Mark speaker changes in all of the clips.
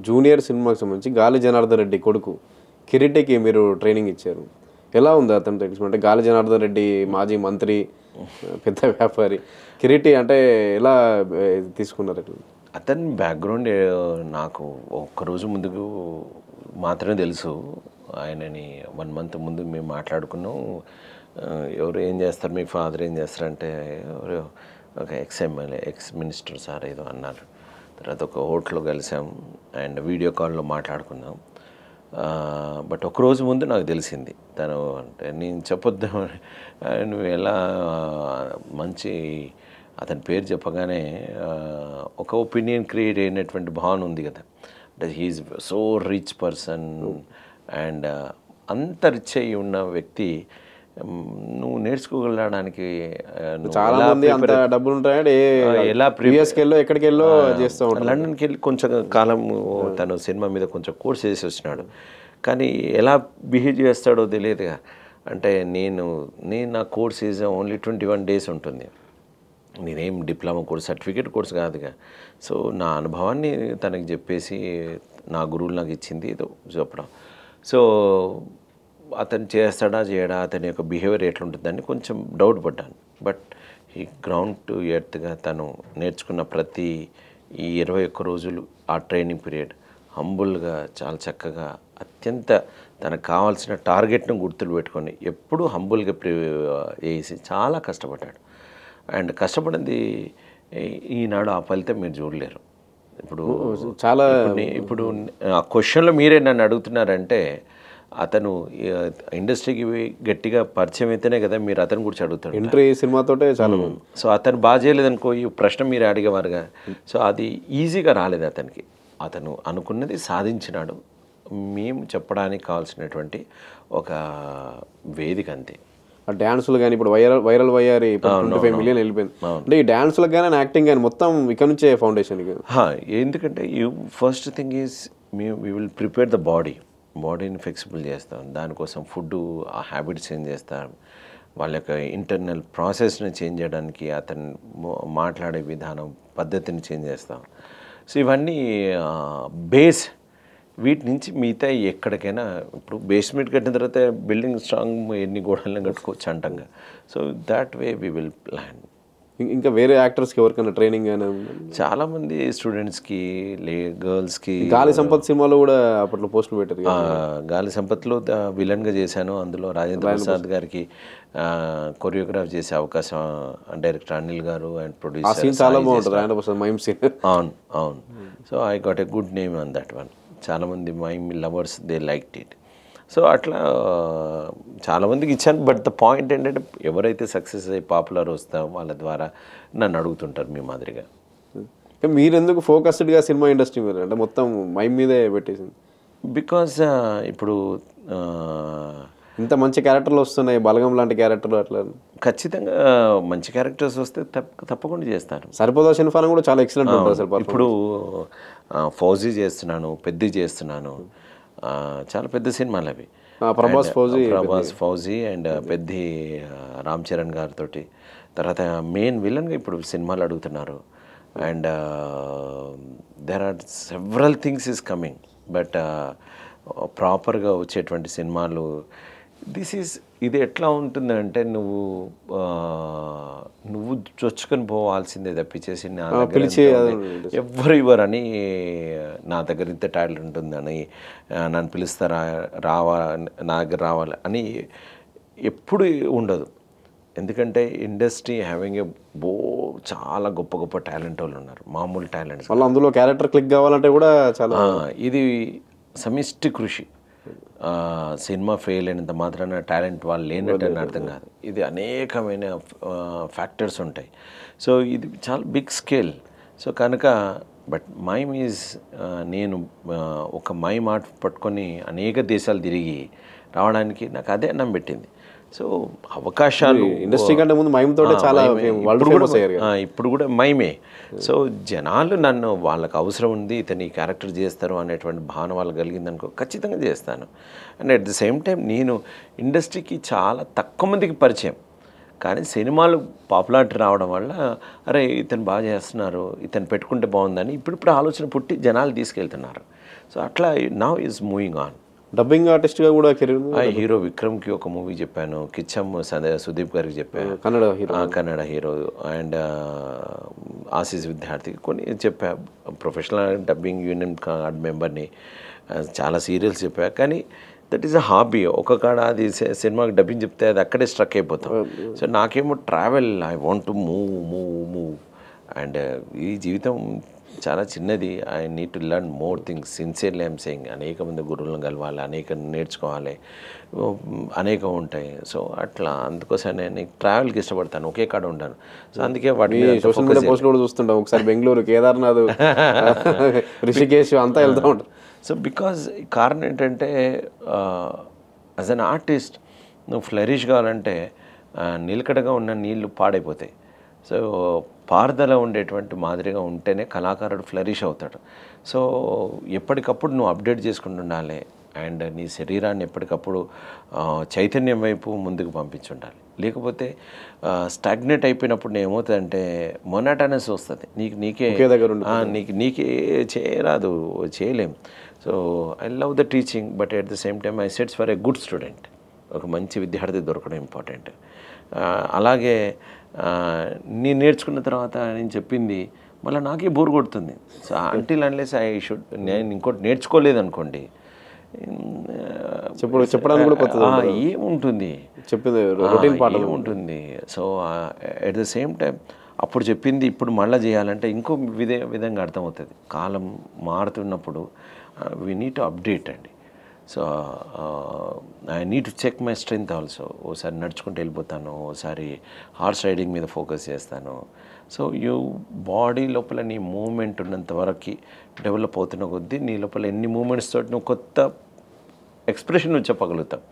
Speaker 1: Junior సినిమాకి సంబంధించి గాలి జనార్దన్ రెడ్డి కొడుకు కిరీటికి మీరు ట్రైనింగ్ ఇచ్చారు. ఎలా ఉంది అతను తెలుసు అంటే గాలి జనార్దన్ రెడ్డి మాజీ మంత్రి, పెద్ద వ్యాపారి, కిరీటి అంటే ఎలా తీసుకున్నారు?
Speaker 2: అతని బ్యాక్గ్రౌండ్ నాకు ఒక్కరోజు ముందుకు మాత్రమే తెలుసు. ఆయనని 1 మంత్ ముందు మేము మాట్లాడుకున్నాం. ఎవరు ఏం చేస్తారు, మీ ఫాదర్ ఏం చేస్తారంటే ఎవరు ఒక ఎక్స్ మినిస్టర్ సార్ ఏదో అన్నారు. తర్వాత ఒక హోటల్లో కలిసాం అండ్ వీడియో కాల్లో మాట్లాడుకున్నాం. బట్ ఒకరోజు ముందు నాకు తెలిసింది తను అంటే నేను చెప్పొద్దు, నువ్వు ఎలా మంచి అతని పేరు చెప్పగానే ఒక ఒపీనియన్ క్రియేట్ అయినటువంటి భావన ఉంది కదా. అంటే he's so rich person and అంత రిచ్ అయి ఉన్న వ్యక్తి నువ్వు నేర్చుకోగలడానికి
Speaker 1: చాలా మంది అంత డబ్బులు ఉంటాయంటే ఎలా ప్రీవియస్కి వెళ్ళో ఎక్కడికి వెళ్ళో చేస్తూ ఉంటాడు.
Speaker 2: లండన్కి వెళ్ళి కొంచెం కాలం తను సినిమా మీద కొంచెం కోర్స్ చేసి వచ్చినాడు. కానీ ఎలా బిహేవ్ చేస్తాడో తెలియదుగా. అంటే నేను నా కోర్స్ ఈజ్ ఓన్లీ 21 days ఉంటుంది. నేనేం డిప్లొమా కోర్స్ సర్టిఫికేట్ కోర్స్ కాదుగా. సో నా అనుభవాన్ని తనకి చెప్పేసి నా గురువులు నాకు ఇచ్చింది ఏదో చెప్పడం. సో అతను చేస్తాడా చేయడా, అతని యొక్క బిహేవియర్ ఎట్లుంటుందని కొంచెం డౌట్ పడ్డాను. బట్ ఈ గ్రౌండ్ టు ఎర్త్గా తను నేర్చుకున్న ప్రతి ఈ 21 రోజులు ఆ ట్రైనింగ్ పీరియడ్ హంబుల్గా చాలా చక్కగా అత్యంత తనకు కావాల్సిన టార్గెట్ను గుర్తులు పెట్టుకొని ఎప్పుడూ హంబుల్గా వేసి చాలా కష్టపడ్డాడు. అండ్ కష్టపడింది ఈనాడు ఆ ఫలితం మీరు చూడలేరు. ఇప్పుడు
Speaker 1: చాలా
Speaker 2: ఇప్పుడు ఆ క్వశ్చన్లో మీరే నన్ను అడుగుతున్నారంటే అతను ఇండస్ట్రీకి గట్టిగా పరిచయం అయితేనే కదా మీరు అతని గురించి అడుగుతాడు.
Speaker 1: ఎంట్రీ సినిమాతోటే చాలా.
Speaker 2: సో అతను బాగా చేయలేదనుకో ఈ ప్రశ్న మీరు అడిగేవారుగా. సో అది ఈజీగా రాలేదు అతనికి. అతను అనుకున్నది సాధించినాడు. మేము చెప్పడానికి కావాల్సినటువంటి ఒక వేదిక అంతే.
Speaker 1: ఆ డ్యాన్సులు కానీ ఇప్పుడు వైరల్ వయ్యారి 25 million వెళ్ళిపోయింది. అంటే ఈ డ్యాన్సులకు కానీ యాక్టింగ్ కానీ మొత్తం ఇక్కడ నుంచే ఫౌండేషన్.
Speaker 2: ఎందుకంటే first thing is we will prepare the బాడీని ఫ్లెక్సిబుల్ చేస్తాం. దానికోసం ఫుడ్ ఆ హ్యాబిట్స్ చేంజ్ చేస్తాం. వాళ్ళ యొక్క ఇంటర్నల్ ప్రాసెస్ని చేంజ్ చేయడానికి అతను మాట్లాడే విధానం పద్ధతిని చేంజ్ చేస్తాం. సో ఇవన్నీ బేస్. వీటి నుంచి మిగతా ఎక్కడికైనా ఇప్పుడు బేస్మెంట్ కట్టిన తర్వాత బిల్డింగ్ స్ట్రాంగ్ ఎన్ని గోడలను కట్టుకోవచ్చు అంటంగా. So that way we will plan.
Speaker 1: ఇంకా వేరే యాక్టర్స్కి ఎవరికైనా ట్రైనింగ్ అయినా
Speaker 2: చాలామంది స్టూడెంట్స్కి గర్ల్స్కి.
Speaker 1: గాలి సంపత్ సినిమాలో కూడా అప్పట్లో పోస్టులు పెట్టారు.
Speaker 2: గాలి సంపత్లో విలన్గా చేశాను. అందులో రాజేంద్ర ప్రసాద్ గారికి కొరియోగ్రాఫ్ చేసే అవకాశం డైరెక్టర్ అనిల్ గారు అండ్ ప్రొడ్యూసర్
Speaker 1: చాలా బాగుంటుంది. Rajendra Prasad mime scene.
Speaker 2: అవును. So I got a good name on that one. చాలామంది mime lovers they liked it. So అట్లా చాలామందికి ఇచ్చాను. బట్ ద పాయింట్ ఏంటంటే ఎవరైతే సక్సెస్ అయ్యి పాపులర్ వస్తారో వాళ్ళ ద్వారా నన్ను అడుగుతుంటారు మీ మాదిరిగా.
Speaker 1: మీరు ఎందుకు ఫోకస్డ్గా సినిమా ఇండస్ట్రీ మీద అంటే మొత్తం మైమ్ మీదే పెట్టేసింది?
Speaker 2: బికాజ్ ఇప్పుడు
Speaker 1: ఇంత మంచి క్యారెక్టర్లు వస్తున్నాయి, బలగం లాంటి క్యారెక్టర్లు, అట్లా
Speaker 2: ఖచ్చితంగా మంచి క్యారెక్టర్స్ వస్తే తప్పకుండా చేస్తాను.
Speaker 1: సరిపోదా సినిమా కూడా చాలా ఎక్సలెంట్ ఉంటుంది సార్.
Speaker 2: ఇప్పుడు ఫౌజీ చేస్తున్నాను, పెద్ద చేస్తున్నాను. చాలా పెద్ద సినిమాలు అవి. ప్రభాస్ ఫౌజీ అండ్ పెద్ది రామ్ చరణ్ గారితో. తర్వాత మెయిన్ విలన్గా ఇప్పుడు సినిమాలు అడుగుతున్నారు. And there are several things is coming. But ప్రాపర్గా వచ్చేటువంటి సినిమాలు ఇది ఎట్లా ఉంటుందంటే నువ్వు చొచ్చుకొని పోవాల్సిందే తప్పించేసి నా దగ్గర ఎవ్వరు ఇవ్వరని, నా దగ్గర ఇంత టాలెంట్ ఉంటుందని, నన్ను పిలుస్తారా నా దగ్గర రావాలి అని ఎప్పుడు ఉండదు. ఎందుకంటే ఇండస్ట్రీ హ్యావింగ్ ఏ చాలా గొప్ప టాలెంట్ వాళ్ళు ఉన్నారు, మామూలు టాలెంట్స్.
Speaker 1: మళ్ళీ అందులో క్యారెక్టర్ క్లిక్ కావాలంటే కూడా చాలా
Speaker 2: ఇది సమిష్టి కృషి. సినిమా ఫెయిల్ అయినంత మాత్రాన టాలెంట్ వాళ్ళు లేనట్టు అని అర్థం కాదు. ఇది అనేకమైన ఫ్యాక్టర్స్ ఉంటాయి. సో ఇది చాలా బిగ్ స్కేల్. సో కనుక బట్ మైమ్ ఈజ్ నేను ఒక మైమ్ ఆర్ట్ పట్టుకొని అనేక దేశాలు తిరిగి రావడానికి నాకు అదే అన్నం పెట్టింది. సో అవకాశాలు
Speaker 1: ఇండస్ట్రీ కంటే ముందు మైమ్ తోటే చాలా
Speaker 2: ఇప్పుడు కూడా మైమే. సో జనాలు నన్ను వాళ్ళకి అవసరం ఉంది, ఇతని క్యారెక్టర్ చేస్తారు అనేటువంటి భావన వాళ్ళకి కలిగిందనుకో ఖచ్చితంగా చేస్తాను. And at the same time నేను ఇండస్ట్రీకి చాలా తక్కువ మందికి పరిచయం, కానీ సినిమాలు పాపులారిటీ రావడం వల్ల అరే ఇతను బాగా చేస్తున్నారు, ఇతను పెట్టుకుంటే బాగుందని ఇప్పుడు ఆలోచన పుట్టి జనాలు తీసుకెళ్తున్నారు. సో అట్లా now is moving on.
Speaker 1: Dubbing ఆర్టిస్ట్గా కూడా కెరీర్.
Speaker 2: హీరో విక్రమ్కి ఒక మూవీ చెప్పాను, కిచ్చమ్ సుదీప్ గారికి చెప్పాను, కన్నడ హీరో, అండ్ ఆశీస్ విద్యార్థి కొన్ని చెప్పా, ప్రొఫెషనల్ డబ్బింగ్ యూనియన్ కార్డ్ మెంబర్ని, చాలా సీరియల్స్ చెప్పా. కానీ దట్ ఈస్ అ హాబీ. ఒక కాడ అది సినిమాకి డబ్బింగ్ చెప్తే అది అక్కడే స్ట్రక్ అయిపోతాం. సో నాకేమో travel, I want to move and ఈ జీవితం చాలా చిన్నది. I need to learn more things. Sincerely I'm saying. అనేక మంది గురువులను కలవాలి, అనేక నేర్చుకోవాలి, అనేకం ఉంటాయి. సో అట్లా అందుకోసం నేను ట్రావెల్కి ఇష్టపడతాను, ఒకే కాడ ఉంటాను. సో అందుకే వాటి
Speaker 1: సోషల్ మీడియా పోస్టులు కూడా చూస్తుంటాం. ఒకసారి బెంగళూరు, కేదార్నాథ్, రిషికేశ్ అంతా వెళ్తూ ఉంటాం.
Speaker 2: సో బికాజ్ కారణం ఏంటంటే యాజ్ అన్ ఆర్టిస్ట్ నువ్వు ఫ్లరిష్ కావాలంటే నిలకడగా ఉన్న నీళ్లు పాడైపోతాయి. సో పారుదల ఉండేటువంటి మాదిరిగా ఉంటేనే కళాకారుడు ఫ్లరిష్ అవుతాడు. సో ఎప్పటికప్పుడు నువ్వు అప్డేట్ చేసుకుంటూ ఉండాలి అండ్ నీ శరీరాన్ని ఎప్పటికప్పుడు చైతన్యం వైపు ముందుకు పంపించుండాలి. లేకపోతే స్టాగ్నేట్ అయిపోయినప్పుడు ఏమవుతుందంటే మొనాటనెస్ వస్తుంది, నీకే చేయరాదు, చేయలేం. So I love the teaching, but at the same time I sets for a good student. ఒక మంచి విద్యార్థి దొరకడం ఇంపార్టెంట్. అలాగే నేను నేర్చుకున్న తర్వాత నేను చెప్పింది మళ్ళీ నాకే బోర్ కొడుతుంది. So until unless I should, నేను ఇంకోటి నేర్చుకోలేదు అనుకోండి,
Speaker 1: చెప్పడానికి కూడా కొత్తది
Speaker 2: ఏముంటుంది, ఏముంటుంది. So at the same time అప్పుడు చెప్పింది ఇప్పుడు మళ్ళీ చేయాలంటే ఇంకో విధంగా అర్థమవుతుంది. కాలం మారుతున్నప్పుడు వీ నీడ్ టు అప్డేట్ అండి. So I need to check my strength also. ఓసారి నడుచుకుంటూ వెళ్ళిపోతాను, ఓసారి హార్స్ రైడింగ్ మీద ఫోకస్ చేస్తాను. సో బాడీ లోపల నీ మూమెంట్ ఉన్నంత వరకు డెవలప్ అవుతున్న కొద్దీ నీ లోపల ఎన్ని మూమెంట్స్ తోటి నువ్వు కొత్త ఎక్స్ప్రెషన్ నువ్వు చెప్పగలుగుతావు.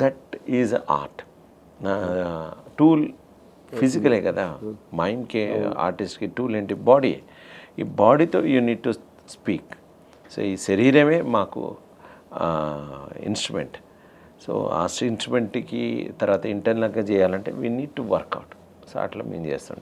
Speaker 2: That is art. నా టూల్ ఫిజికలే కదా, మైండ్కి ఆర్టిస్ట్కి టూల్ ఏంటి బాడీ. ఈ బాడీతో you need to speak. So ఈ శరీరమే మాకు ఇన్స్ట్రుమెంట్. సో ఆ ఇన్స్ట్రుమెంట్కి తర్వాత ఇంటర్నల్గా చేయాలంటే we need to work out. So అట్లా మేము చేస్తాం.